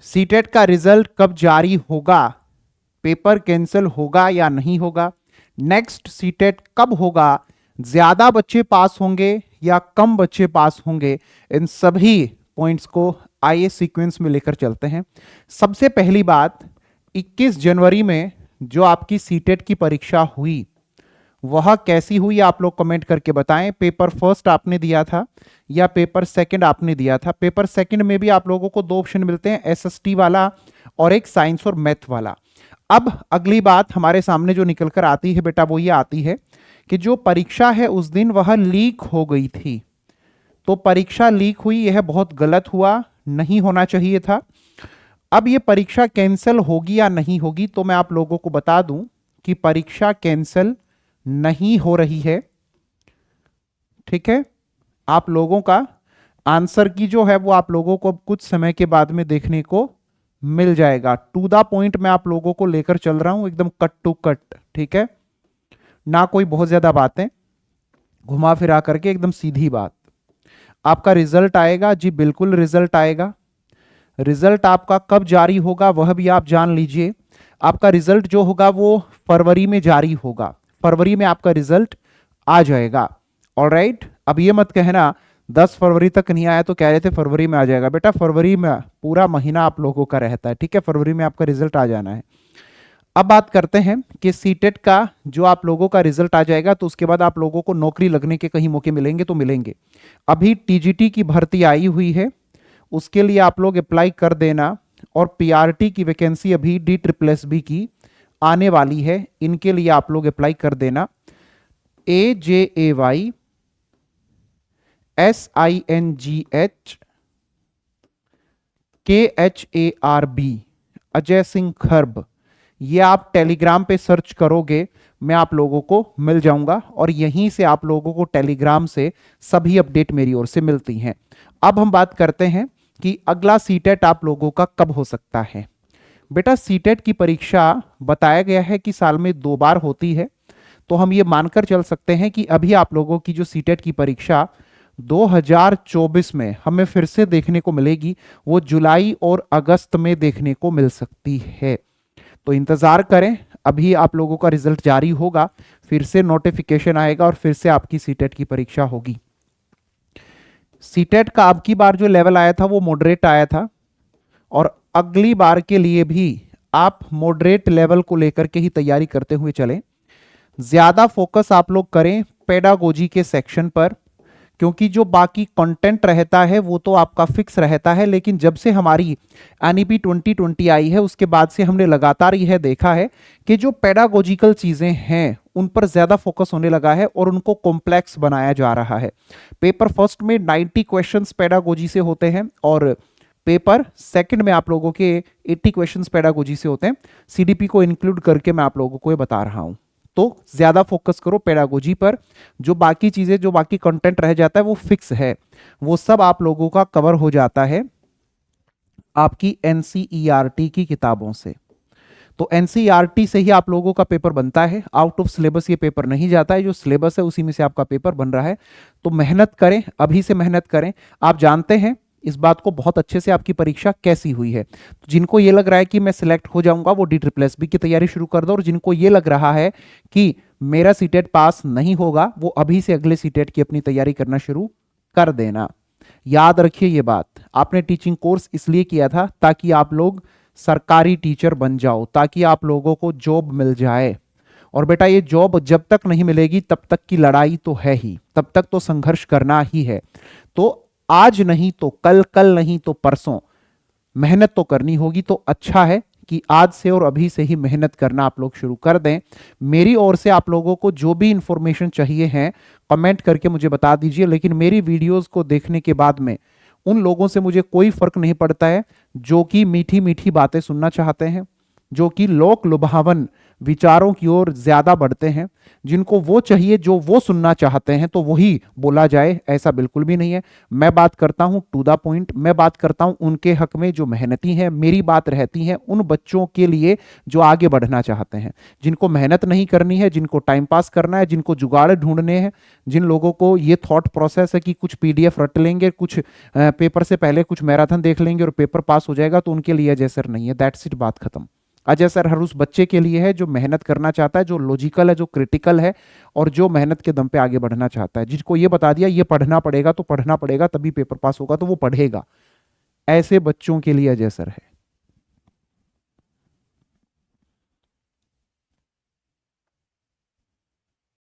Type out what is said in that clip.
CTET का result कब जारी होगा, पेपर कैंसिल होगा या नहीं होगा, नेक्स्ट सीटेट कब होगा, ज्यादा बच्चे पास होंगे या कम बच्चे पास होंगे, इन सभी पॉइंट्स को आइए सीक्वेंस में लेकर चलते हैं। सबसे पहली बात, 21 जनवरी में जो आपकी सीटेट की परीक्षा हुई वह कैसी हुई आप लोग कमेंट करके बताएं। पेपर फर्स्ट आपने दिया था या पेपर सेकंड आपने दिया था। पेपर सेकंड में भी आप लोगों को दो ऑप्शन मिलते हैं, एसएसटी वाला और एक साइंस और मैथ वाला। अब अगली बात हमारे सामने जो निकल कर आती है बेटा वो ये आती है कि जो परीक्षा है उस दिन वह लीक हो गई थी। तो परीक्षा लीक हुई, यह बहुत गलत हुआ, नहीं होना चाहिए था। अब ये परीक्षा कैंसिल होगी या नहीं होगी, तो मैं आप लोगों को बता दूं कि परीक्षा कैंसिल नहीं हो रही है। ठीक है, आप लोगों का आंसर की जो है वो आप लोगों को कुछ समय के बाद में देखने को मिल जाएगा। टू द पॉइंट मैं आप लोगों को लेकर चल रहा हूं, एकदम कट टू कट। ठीक है, ना कोई बहुत ज्यादा बातें घुमा फिरा करके, एकदम सीधी बात। आपका रिजल्ट आएगा जी, बिल्कुल रिजल्ट आएगा। रिजल्ट आपका कब जारी होगा वह भी आप जान लीजिए। आपका रिजल्ट जो होगा वो फरवरी में जारी होगा, फरवरी में आपका रिजल्ट आ जाएगा। ऑलराइट, अब ये मत कहना 10 फरवरी तक नहीं आया तो कह रहे थे फरवरी में आ जाएगा। बेटा फरवरी में पूरा महीना आप लोगों का रहता है। ठीक है, फरवरी में आपका रिजल्ट आ जाना है। अब बात करते हैं कि सीटेट का जो आप लोगों का रिजल्ट आ जाएगा तो उसके बाद आप लोगों को नौकरी लगने के कहीं मौके मिलेंगे तो मिलेंगे। अभी टीजीटी की भर्ती आई हुई है, उसके लिए आप लोग अप्लाई कर देना। और पीआरटी की वैकेंसी अभी DSSB की आने वाली है, इनके लिए आप लोग अप्लाई कर देना। AJAY SINGH KHARB, Ajay Singh Kharb, ये आप टेलीग्राम पे सर्च करोगे, मैं आप लोगों को मिल जाऊंगा और यहीं से आप लोगों को टेलीग्राम से सभी अपडेट मेरी ओर से मिलती हैं। अब हम बात करते हैं कि अगला सीटेट आप लोगों का कब हो सकता है। बेटा सीटेट की परीक्षा बताया गया है कि साल में 2 बार होती है, तो हम ये मानकर चल सकते हैं कि अभी आप लोगों की जो सीटेट की परीक्षा 2024 में हमें फिर से देखने को मिलेगी, वो जुलाई और अगस्त में देखने को मिल सकती है। तो इंतजार करें, अभी आप लोगों का रिजल्ट जारी होगा, फिर से नोटिफिकेशन आएगा और फिर से आपकी सीटेट की परीक्षा होगी। सीटेट का अब की बार जो लेवल आया था वो मॉडरेट आया था और अगली बार के लिए भी आप मॉडरेट लेवल को लेकर के ही तैयारी करते हुए चलें। ज्यादा फोकस आप लोग करें पेडागोजी के सेक्शन पर, क्योंकि जो बाकी कंटेंट रहता है वो तो आपका फिक्स रहता है, लेकिन जब से हमारी एनईपी 2020 आई है उसके बाद से हमने लगातार यह देखा है कि जो पेडागोजिकल चीजें हैं उन पर ज्यादा फोकस होने लगा है और उनको कॉम्प्लेक्स बनाया जा रहा है। पेपर फर्स्ट में 90 क्वेश्चंस पेडागोजी से होते हैं और पेपर सेकंड में आप लोगों के 80 क्वेश्चंस पेडागोजी से होते हैं। सीडीपी को इंक्लूड करके मैं आप लोगों को ये बता रहा हूं, तो ज्यादा फोकस करो पेडागोजी पर। जो बाकी चीजें, जो बाकी कंटेंट रह जाता है वो फिक्स है, वो सब आप लोगों का कवर हो जाता है आपकी एनसीईआरटी की किताबों से। तो एनसीईआरटी से ही आप लोगों का पेपर बनता है, आउट ऑफ सिलेबस ये पेपर नहीं जाता है। जो सिलेबस है उसी में से आपका पेपर बन रहा है। तो मेहनत करें, अभी से मेहनत करें। आप जानते हैं इस बात को बहुत अच्छे से आपकी परीक्षा कैसी हुई है। तो जिनको ये लग रहा है कि मैं सिलेक्ट हो जाऊंगा वो DSSB की तैयारी शुरू कर दो, और जिनको ये लग रहा है कि मेरा सीटेट पास नहीं होगा वो अभी से अगले सीटेट की अपनी तैयारी करना शुरू कर देना। याद रखिए ये बात, आपने टीचिंग कोर्स इसलिए किया था ताकि आप लोग सरकारी टीचर बन जाओ, ताकि आप लोगों को जॉब मिल जाए। और बेटा ये जॉब जब तक नहीं मिलेगी तब तक की लड़ाई तो है ही, तब तक तो संघर्ष करना ही है। तो आज नहीं तो कल, कल नहीं तो परसों मेहनत तो करनी होगी। तो अच्छा है कि आज से और अभी से ही मेहनत करना आप लोग शुरू कर दें। मेरी ओर से आप लोगों को जो भी इंफॉर्मेशन चाहिए है कमेंट करके मुझे बता दीजिए, लेकिन मेरी वीडियोस को देखने के बाद में उन लोगों से मुझे कोई फर्क नहीं पड़ता है जो कि मीठी मीठी बातें सुनना चाहते हैं, जो कि लोक लुभावन विचारों की ओर ज्यादा बढ़ते हैं, जिनको वो चाहिए जो वो सुनना चाहते हैं तो वही बोला जाए, ऐसा बिल्कुल भी नहीं है। मैं बात करता हूं टू द पॉइंट, मैं बात करता हूं उनके हक में जो मेहनती हैं। मेरी बात रहती है उन बच्चों के लिए जो आगे बढ़ना चाहते हैं, जिनको मेहनत नहीं करनी है, जिनको टाइम पास करना है, जिनको जुगाड़ ढूंढने हैं, जिन लोगों को ये थॉट प्रोसेस है कि कुछ पीडीएफ रट लेंगे, कुछ पेपर से पहले कुछ मैराथन देख लेंगे और पेपर पास हो जाएगा, तो उनके लिए अजय सर नहीं है। दैट्स इट, बात खत्म। अजय सर हर उस बच्चे के लिए है जो मेहनत करना चाहता है, जो लॉजिकल है, जो क्रिटिकल है, और जो मेहनत के दम पे आगे बढ़ना चाहता है। जिसको ये बता दिया ये पढ़ना पड़ेगा तो पढ़ना पड़ेगा, तभी पेपर पास होगा, तो वो पढ़ेगा। ऐसे बच्चों के लिए अजय सर है।